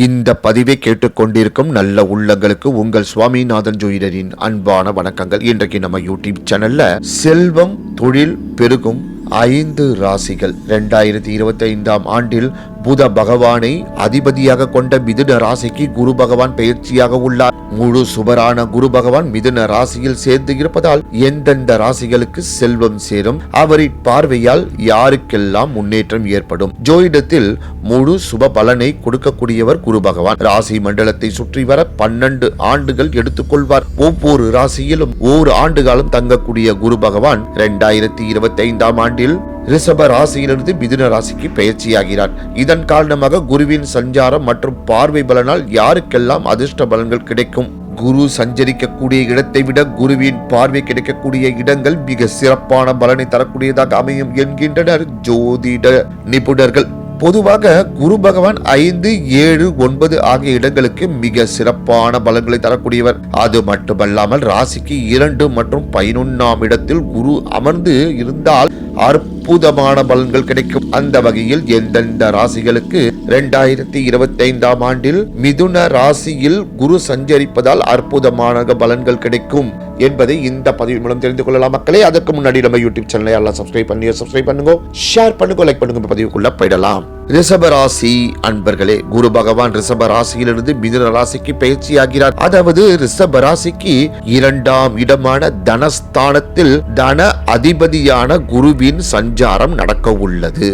இந்த பதிவை கேட்டுக்கொண்டிருக்கும் நல்ல உள்ளங்களுக்கு உங்கள் சுவாமிநாதன் ஜோதிடரின் அன்பான வணக்கங்கள். இன்றைக்கு நம்ம யூடியூப் சேனல்ல செல்வம் தொழில் பெருகும் 5 ராசிகள் 2025 ஆண்டில் புத பகவானை அதிபதியாக கொண்ட மிதுன ராசிக்கு குரு பகவான் பயிற்சியாக உள்ளார். முழு சுபரான குரு பகவான் மிதுன ராசியில் சேர்ந்து இருப்பதால் எந்தெந்த ராசிகளுக்கு செல்வம் சேரும், அவரின் பார்வையால் யாருக்கெல்லாம் முன்னேற்றம் ஏற்படும். ஜோதிடத்தில் முழு சுப பலனை கொடுக்கக்கூடியவர் குரு பகவான். ராசி மண்டலத்தை சுற்றி வர 12 ஆண்டுகள் எடுத்துக்கொள்வார். ஒவ்வொரு ராசியிலும் 1 ஆண்டு காலம் தங்கக்கூடிய குரு பகவான் 2025 ஆண்டில் ரிஷப ராசியிலிருந்து மிதுன ராசிக்கு பயிற்சியாகிறார். இதன் காரணமாக குருவின் சஞ்சாரம் மற்றும் பார்வை பலனால் யாருக்கெல்லாம் அதிர்ஷ்ட பலன்கள் கிடைக்கும். குரு சஞ்சரிக்கக்கூடிய இடத்தை விட குருவின் பார்வை கிடைக்கக்கூடிய இடங்கள் மிக சிறப்பான பலனை தரக்கூடியதாக அமையும் என்கின்றனர் ஜோதிட நிபுணர்கள். பொதுவாக குரு பகவான் 5, 7, 9 ஆகிய இடங்களுக்கு மிக சிறப்பான பலன்களை தரக்கூடியவர். அது மட்டுமல்லாமல் ராசிக்கு 2 மற்றும் 11ஆம் இடத்தில் குரு அமர்ந்து இருந்தால் அற்புதமான பலன்கள் கிடைக்கும். அந்த வகையில் எந்தெந்த ராசிகளுக்கு 2025 ஆண்டில் மிதுன ராசியில் குரு சஞ்சரிப்பதால் அற்புதமான பலன்கள் கிடைக்கும் என்பதை இந்த பதிவு மூலம் தெரிந்து கொள்ளலாம் மக்களே. அதற்கு முன்னாடி நம்ம யூடியூப் சேனலை எல்லாம் சப்ஸ்கிரைப் பண்ணுங்க, ஷேர் பண்ணுங்க, லைக் பண்ணுங்க. பதிவுக்குள்ள போயிடலாம். ரிஷப ராசி அன்பர்களே, குரு பகவான் ரிஷப ராசியிலிருந்து மிதுன ராசிக்கு பயிற்சியாகிறார். அதாவது ரிஷப ராசிக்கு 2ஆம் இடமான தனஸ்தானத்தில் தன அதிபதியான குருவின் சஞ்சாரம் நடக்க உள்ளது.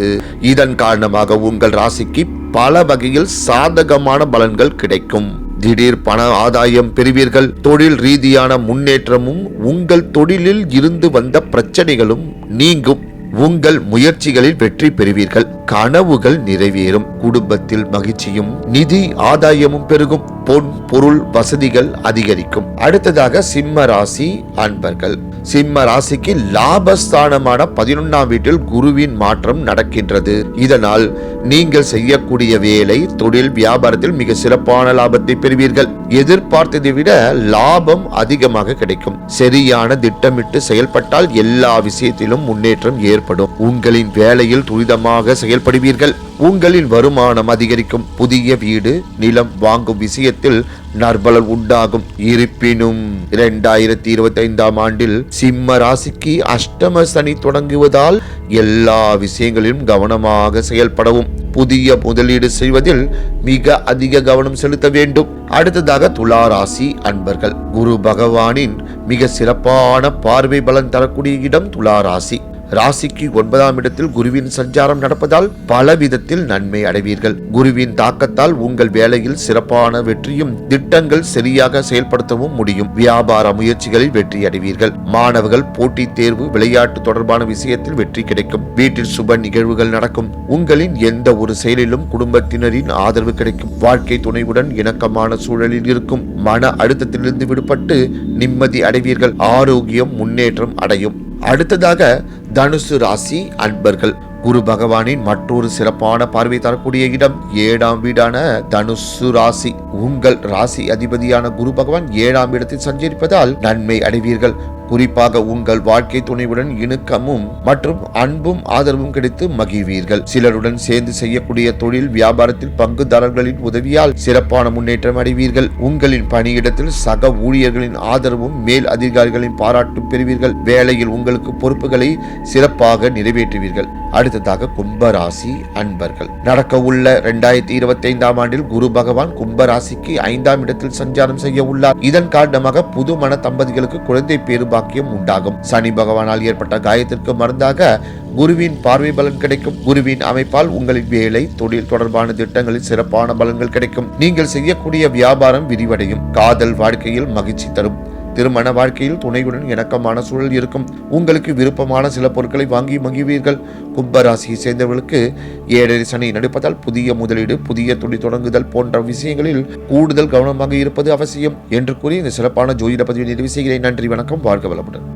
இதன் காரணமாக உங்கள் ராசிக்கு பல வகையில் சாதகமான பலன்கள் கிடைக்கும். திடீர் பண ஆதாயம் பெறுவீர்கள். தொழில் ரீதியான முன்னேற்றமும், உங்கள் தொழிலில் இருந்து வந்த பிரச்சனைகளும் நீங்கும். உங்கள் முயற்சிகளில் வெற்றி பெறுவீர்கள். கனவுகள் நிறைவேறும். குடும்பத்தில் மகிழ்ச்சியும் நிதி ஆதாயமும் பெருகும். பொன் பொருள் வசதிகள் அதிகரிக்கும். அடுத்ததாக சிம்ம ராசி அன்பர்கள். சிம்ம ராசிக்கு லாபஸ்தானமான 11ஆம் வீட்டில் குருவின் மாற்றம் நடக்கின்றது. இதனால் நீங்கள் செய்யக்கூடிய வேலை, தொழில், வியாபாரத்தில் மிக சிறப்பான லாபத்தை பெறுவீர்கள். எதிர்பார்த்ததை விட லாபம் அதிகமாக கிடைக்கும். சரியான திட்டமிட்டு செயல்பட்டால் எல்லா விஷயத்திலும் முன்னேற்றம் ஏற்படும். உங்களின் வேலையில் துரிதமாக செயல்படுவீர்கள். உங்களின் வருமானம் அதிகரிக்கும். புதிய வீடு, நிலம் வாங்கும் விஷயத்தில் நற்பலன் உண்டாகும். இருப்பினும் 2025 ஆண்டில் சிம்ம ராசிக்கு அஷ்டம சனி தொடங்குவதால் எல்லா விஷயங்களிலும் கவனமாக செயல்படவும், புதிய முதலீடு செய்வதில் மிக அதிக கவனம் செலுத்த வேண்டும். அடுத்ததாக துலா ராசி அன்பர்கள். குரு பகவானின் மிக சிறப்பான பார்வை பலன் தரக்கூடிய இடம் துலா ராசி. ராசிக்கு 9ஆம் இடத்தில் குருவின் சஞ்சாரம் நடப்பதால் பல விதத்தில் நன்மை அடைவீர்கள். குருவின் தாக்கத்தால் உங்கள் வேலையில் சிறப்பான வெற்றியும், திட்டங்கள் சரியாக செயல்படுத்தவும் முடியும். வியாபார முயற்சிகளில் வெற்றி அடைவீர்கள். மாணவர்கள் போட்டி தேர்வு, விளையாட்டு தொடர்பான விஷயத்தில் வெற்றி கிடைக்கும். வீட்டில் சுப நிகழ்வுகள் நடக்கும். உங்களின் எந்த ஒரு செயலிலும் குடும்பத்தினரின் ஆதரவு கிடைக்கும். வாழ்க்கை துணைவுடன் இணக்கமான சூழலில் இருக்கும். மன அழுத்தத்திலிருந்து விடுபட்டு நிம்மதி அடைவீர்கள். ஆரோக்கியம் முன்னேற்றம் அடையும். அடுத்ததாக தனுசு ராசி அன்பர்கள். குரு பகவானின் மற்றொரு சிறப்பான பார்வை தரக்கூடிய இடம் 7ஆம் வீடான தனுசு ராசி. உங்கள் ராசி அதிபதியான குரு பகவான் 7ஆம் இடத்தில் சஞ்சரிப்பதால் நன்மை அடைவீர்கள். குறிப்பாக உங்கள் வாழ்க்கை துணைவுடன் இணக்கமும் மற்றும் அன்பும் ஆதரவும் கிடைத்து மகிழ்வீர்கள். சிலருடன் சேர்ந்து செய்யக்கூடிய தொழில், வியாபாரத்தில் பங்குதாரர்களின் உதவியால் சிறப்பான முன்னேற்றம் அடைவீர்கள். உங்களின் பணியிடத்தில் சக ஊழியர்களின் ஆதரவும், மேல் அதிகாரிகளின் பாராட்டும் பெறுவீர்கள். வேலையில் உங்களுக்கு பொறுப்புகளை சிறப்பாக நிறைவேற்றுவீர்கள். அடுத்ததாக கும்பராசி அன்பர்கள். நடக்க உள்ள 2025 ஆண்டில் குரு பகவான் கும்பராசிக்கு 5ஆம் இடத்தில் சஞ்சாரம் செய்ய உள்ளார். இதன் காரணமாக புது மன தம்பதிகளுக்கு குழந்தை பேரு பாக்கியம் உண்டாகும். சனி பகவானால் ஏற்பட்ட காயத்திற்கு மருந்தாக குருவின் பார்வை பலன் கிடைக்கும். குருவின் அமைப்பால் உங்களின் வேலை, தொழில் தொடர்பான திட்டங்களில் சிறப்பான பலன்கள் கிடைக்கும். நீங்கள் செய்யக்கூடிய வியாபாரம் விரிவடையும். காதல் வாழ்க்கையில் மகிழ்ச்சி தரும். திருமண வாழ்க்கையில் துணையுடன் இணக்கமான சூழல் இருக்கும். உங்களுக்கு விருப்பமான சில பொருட்களை வாங்கி மகிழ்வீர்கள். கும்பராசியை சேர்ந்தவர்களுக்கு 7 சனி நடப்பதால் புதிய முதலீடு, புதிய தொழில் தொடங்குதல் போன்ற விஷயங்களில் கூடுதல் கவனமாக இருப்பது அவசியம் என்று கூறி இந்த சிறப்பான ஜோதிட பதிவை நிறைவு செய்கிறேன். நன்றி, வணக்கம், வாழ்க வளமுடன்.